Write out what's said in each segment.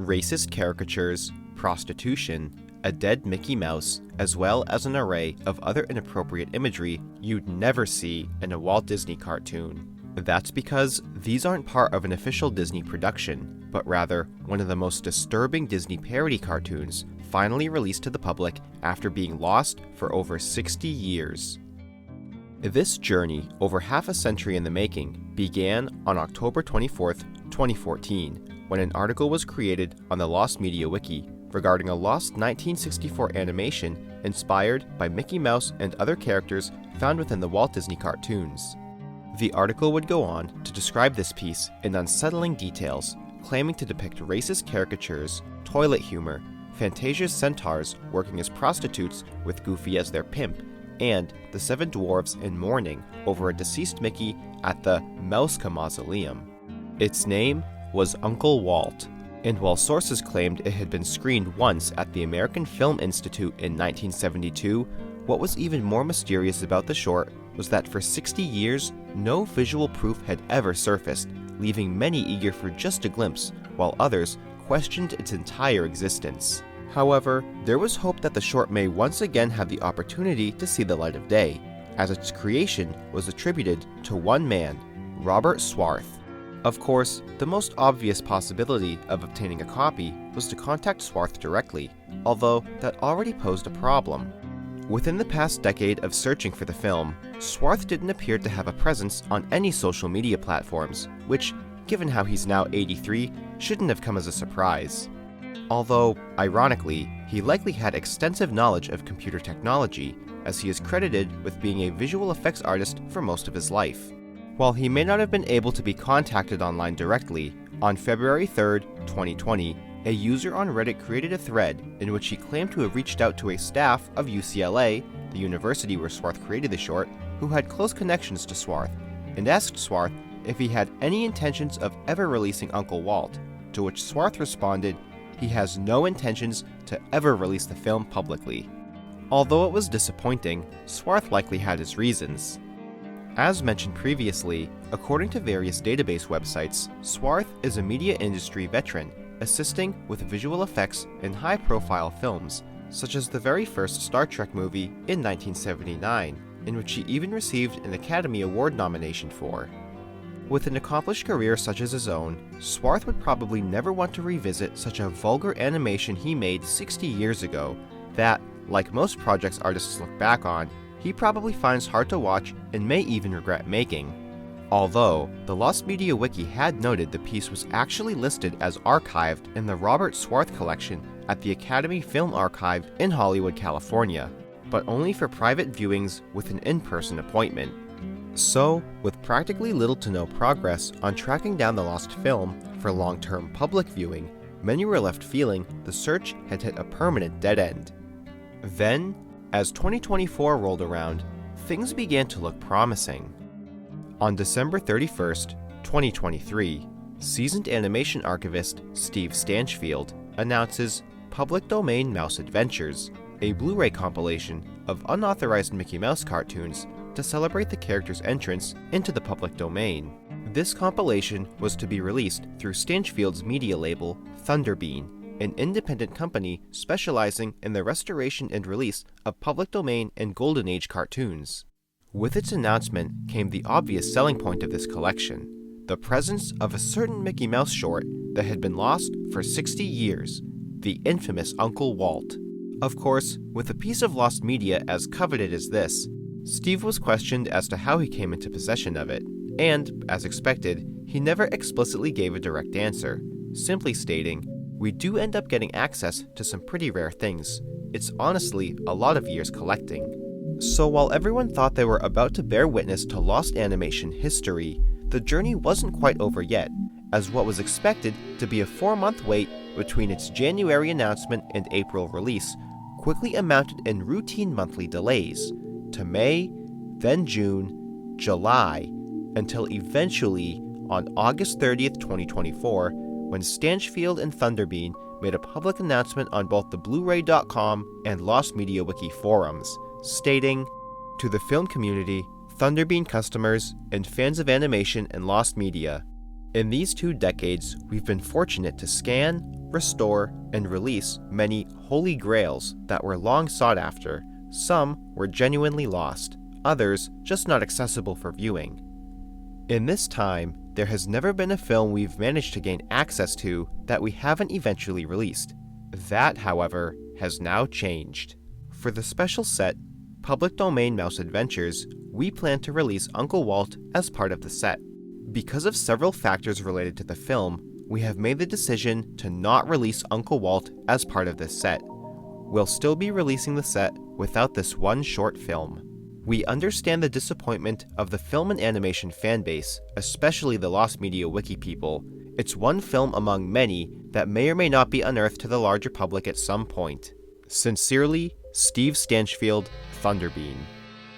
racist caricatures, prostitution, a dead Mickey Mouse, as well as an array of other inappropriate imagery you'd never see in a Walt Disney cartoon. That's because these aren't part of an official Disney production, but rather one of the most disturbing Disney parody cartoons finally released to the public after being lost for over 60 years. This journey, over half a century in the making, began on October 24, 2014, when an article was created on the Lost Media Wiki regarding a lost 1964 animation inspired by Mickey Mouse and other characters found within the Walt Disney cartoons. The article would go on to describe this piece in unsettling details, claiming to depict racist caricatures, toilet humor, Fantasia's centaurs working as prostitutes with Goofy as their pimp, and the 7 dwarves in mourning over a deceased Mickey at the Mouska Mausoleum. Its name was Uncle Walt, and while sources claimed it had been screened once at the American Film Institute in 1972, what was even more mysterious about the short was that for 60 years, no visual proof had ever surfaced, leaving many eager for just a glimpse, while others questioned its entire existence. However, there was hope that the short may once again have the opportunity to see the light of day, as its creation was attributed to one man, Robert Swarthe. Of course, the most obvious possibility of obtaining a copy was to contact Swarthe directly, although that already posed a problem. Within the past decade of searching for the film, Swarthe didn't appear to have a presence on any social media platforms, which, given how he's now 83, shouldn't have come as a surprise. Although, ironically, he likely had extensive knowledge of computer technology, as he is credited with being a visual effects artist for most of his life. While he may not have been able to be contacted online directly, on February 3, 2020, a user on Reddit created a thread in which he claimed to have reached out to a staff of UCLA, the university where Swarthe created the short, who had close connections to Swarthe, and asked Swarthe if he had any intentions of ever releasing Uncle Walt, to which Swarthe responded he has no intentions to ever release the film publicly. Although it was disappointing, Swarthe likely had his reasons. As mentioned previously, according to various database websites, Swarthe is a media industry veteran, assisting with visual effects in high-profile films, such as the very first Star Trek movie in 1979, in which he even received an Academy Award nomination for. With an accomplished career such as his own, Swarthe would probably never want to revisit such a vulgar animation he made 60 years ago that, like most projects artists look back on, he probably finds hard to watch and may even regret making. Although, the Lost Media Wiki had noted the piece was actually listed as archived in the Robert Swarthe collection at the Academy Film Archive in Hollywood, California, but only for private viewings with an in-person appointment. So, with practically little to no progress on tracking down the lost film for long-term public viewing, many were left feeling the search had hit a permanent dead end. Then, as 2024 rolled around, things began to look promising. On December 31st, 2023, seasoned animation archivist Steve Stanchfield announces Public Domain Mouse Adventures, a Blu-ray compilation of unauthorized Mickey Mouse cartoons to celebrate the character's entrance into the public domain. This compilation was to be released through Stanchfield's media label, Thunderbean, an independent company specializing in the restoration and release of public domain and golden age cartoons. With its announcement came the obvious selling point of this collection, the presence of a certain Mickey Mouse short that had been lost for 60 years, the infamous Uncle Walt. Of course, with a piece of lost media as coveted as this, Steve was questioned as to how he came into possession of it, and, as expected, he never explicitly gave a direct answer, simply stating, "We do end up getting access to some pretty rare things. It's honestly a lot of years collecting." So while everyone thought they were about to bear witness to lost animation history, the journey wasn't quite over yet, as what was expected to be a 4-month wait between its January announcement and April release quickly amounted in routine monthly delays, to May, then June, July, until eventually, on August 30th, 2024, when Stanchfield and Thunderbean made a public announcement on both the Blu-ray.com and Lost Media Wiki forums, stating, "To the film community, Thunderbean customers, and fans of animation and lost media, In these 2 decades, we've been fortunate to scan, restore, and release many holy grails that were long sought after. Some were genuinely lost, others just not accessible for viewing. In this time, there has never been a film we've managed to gain access to that we haven't eventually released. That, however, has now changed. For the special set, Public Domain Mouse Adventures, we plan to release Uncle Walt as part of the set. Because of several factors related to the film, we have made the decision to not release Uncle Walt as part of this set. We'll still be releasing the set without this one short film. We understand the disappointment of the film and animation fanbase, especially the Lost Media Wiki people. It's one film among many that may or may not be unearthed to the larger public at some point. Sincerely, Steve Stanchfield, Thunderbean.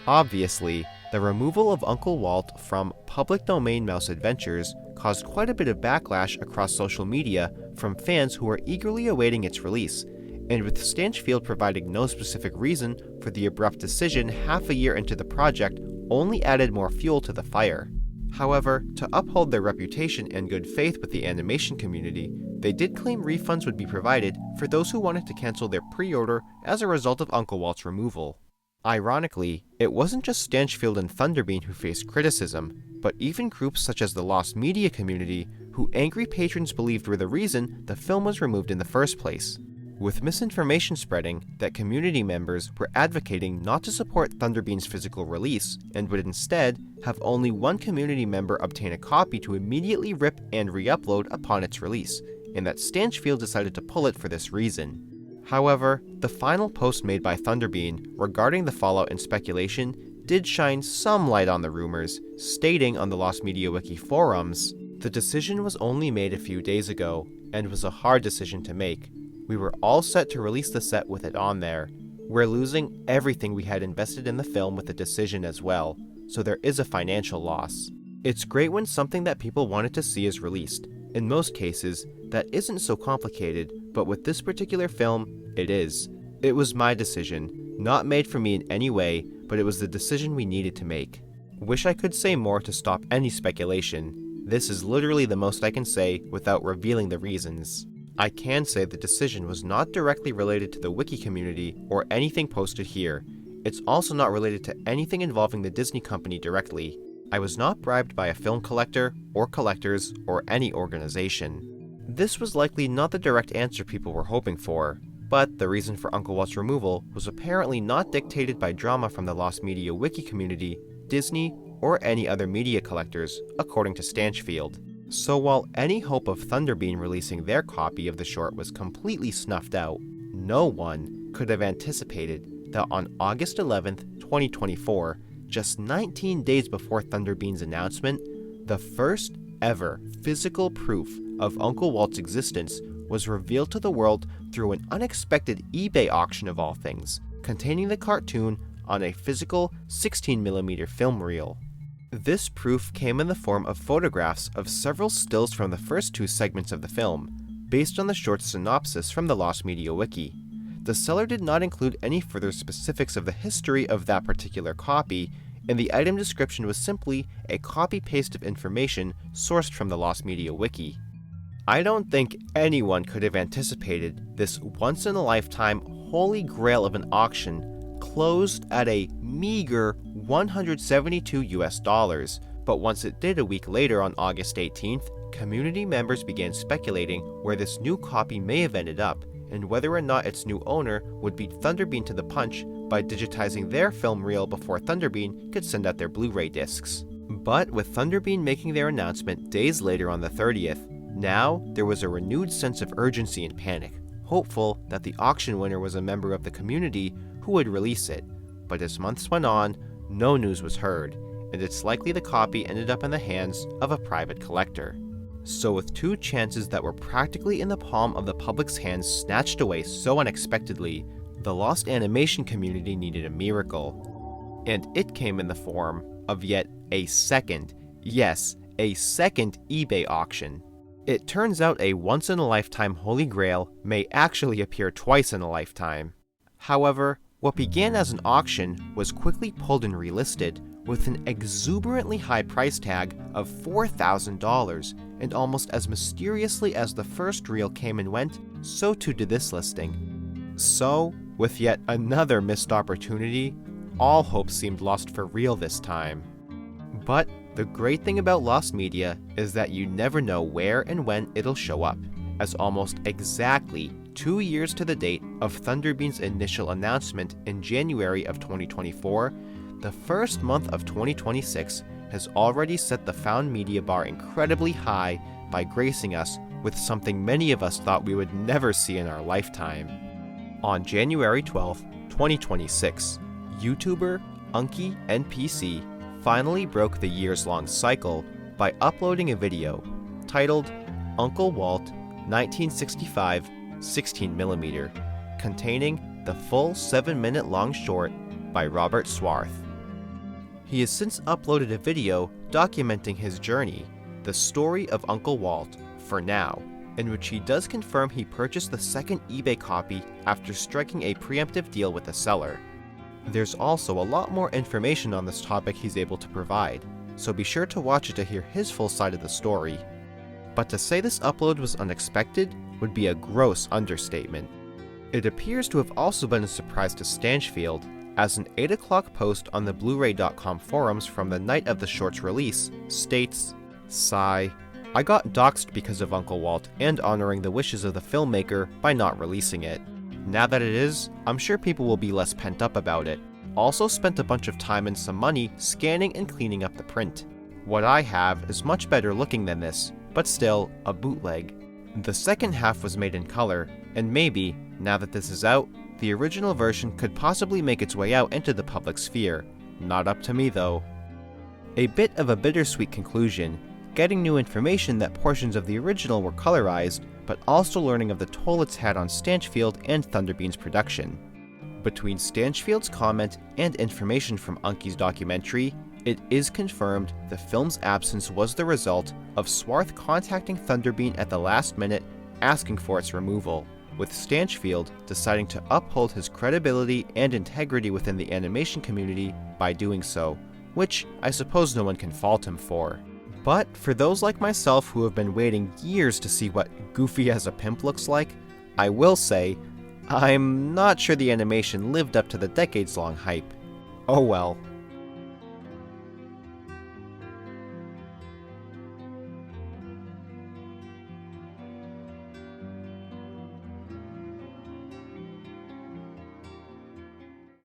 Obviously, the removal of Uncle Walt from Public Domain Mouse Adventures caused quite a bit of backlash across social media from fans who were eagerly awaiting its release, and with Stanchfield providing no specific reason for the abrupt decision half a year into the project only added more fuel to the fire. However, to uphold their reputation and good faith with the animation community, they did claim refunds would be provided for those who wanted to cancel their pre-order as a result of Uncle Walt's removal. Ironically, it wasn't just Stanchfield and Thunderbean who faced criticism, but even groups such as the Lost Media community, who angry patrons believed were the reason the film was removed in the first place. With misinformation spreading that community members were advocating not to support Thunderbean's physical release and would instead have only one community member obtain a copy to immediately rip and re-upload upon its release, and that Stanchfield decided to pull it for this reason. However, the final post made by Thunderbean regarding the fallout and speculation did shine some light on the rumors, stating on the Lost Media Wiki forums, "The decision was only made a few days ago, and was a hard decision to make. We were all set to release the set with it on there. We're losing everything we had invested in the film with the decision as well, so there is a financial loss. It's great when something that people wanted to see is released. In most cases, that isn't so complicated, but with this particular film, it is. It was my decision, not made for me in any way, but it was the decision we needed to make. Wish I could say more to stop any speculation. This is literally the most I can say without revealing the reasons. I can say the decision was not directly related to the wiki community or anything posted here. It's also not related to anything involving the Disney company directly. I was not bribed by a film collector, or collectors, or any organization." This was likely not the direct answer people were hoping for, but the reason for Uncle Walt's removal was apparently not dictated by drama from the Lost Media Wiki community, Disney, or any other media collectors, according to Stanchfield. So while any hope of Thunderbean releasing their copy of the short was completely snuffed out, no one could have anticipated that on August 11th, 2024, just 19 days before Thunderbean's announcement, the first ever physical proof of Uncle Walt's existence was revealed to the world through an unexpected eBay auction of all things, containing the cartoon on a physical 16mm film reel. This proof came in the form of photographs of several stills from the first 2 segments of the film, based on the short synopsis from the Lost Media Wiki. The seller did not include any further specifics of the history of that particular copy, and the item description was simply a copy-paste of information sourced from the Lost Media Wiki. I don't think anyone could have anticipated this once-in-a-lifetime holy grail of an auction closed at a meager $172, but once it did a week later on August 18th, community members began speculating where this new copy may have ended up, and whether or not its new owner would beat Thunderbean to the punch by digitizing their film reel before Thunderbean could send out their Blu-ray discs. But with Thunderbean making their announcement days later on the 30th, now there was a renewed sense of urgency and panic, hopeful that the auction winner was a member of the community who would release it. But as months went on, no news was heard, and it's likely the copy ended up in the hands of a private collector. So with 2 chances that were practically in the palm of the public's hands snatched away so unexpectedly, the lost animation community needed a miracle. And it came in the form of yet a second, yes, a second eBay auction. It turns out a once-in-a-lifetime Holy Grail may actually appear twice in a lifetime. However, what began as an auction was quickly pulled and relisted with an exuberantly high price tag of $4,000 and almost as mysteriously as the first reel came and went, so too did this listing. So, with yet another missed opportunity, all hope seemed lost for real this time. But the great thing about lost media is that you never know where and when it'll show up, as almost exactly 2 years to the date of Thunderbeam's initial announcement in January of 2024, the first month of 2026 has already set the found media bar incredibly high by gracing us with something many of us thought we would never see in our lifetime. On January 12, 2026, YouTuber Unky NPC finally broke the years-long cycle by uploading a video titled Uncle Walt 1965 16mm, containing the full 7-minute long short by Robert Swarthe. He has since uploaded a video documenting his journey, the story of Uncle Walt, for now, in which he does confirm he purchased the second eBay copy after striking a preemptive deal with the seller. There's also a lot more information on this topic he's able to provide, so be sure to watch it to hear his full side of the story. But to say this upload was unexpected would be a gross understatement. It appears to have also been a surprise to Stanchfield, as an 8 o'clock post on the Blu-ray.com forums from the night of the short's release states, "Sigh, I got doxxed because of Uncle Walt and honoring the wishes of the filmmaker by not releasing it. Now that it is, I'm sure people will be less pent up about it. Also spent a bunch of time and some money scanning and cleaning up the print. What I have is much better looking than this, but still a bootleg. The second half was made in color, and maybe, now that this is out, the original version could possibly make its way out into the public sphere. Not up to me though." A bit of a bittersweet conclusion, getting new information that portions of the original were colorized, but also learning of the toll it's had on Stanchfield and Thunderbeam's production. Between Stanchfield's comment and information from Unky's documentary, it is confirmed the film's absence was the result of Swarthe contacting Thunderbeam at the last minute asking for its removal, with Stanchfield deciding to uphold his credibility and integrity within the animation community by doing so, which I suppose no one can fault him for. But for those like myself who have been waiting years to see what Goofy as a Pimp looks like, I will say, I'm not sure the animation lived up to the decades-long hype. Oh well.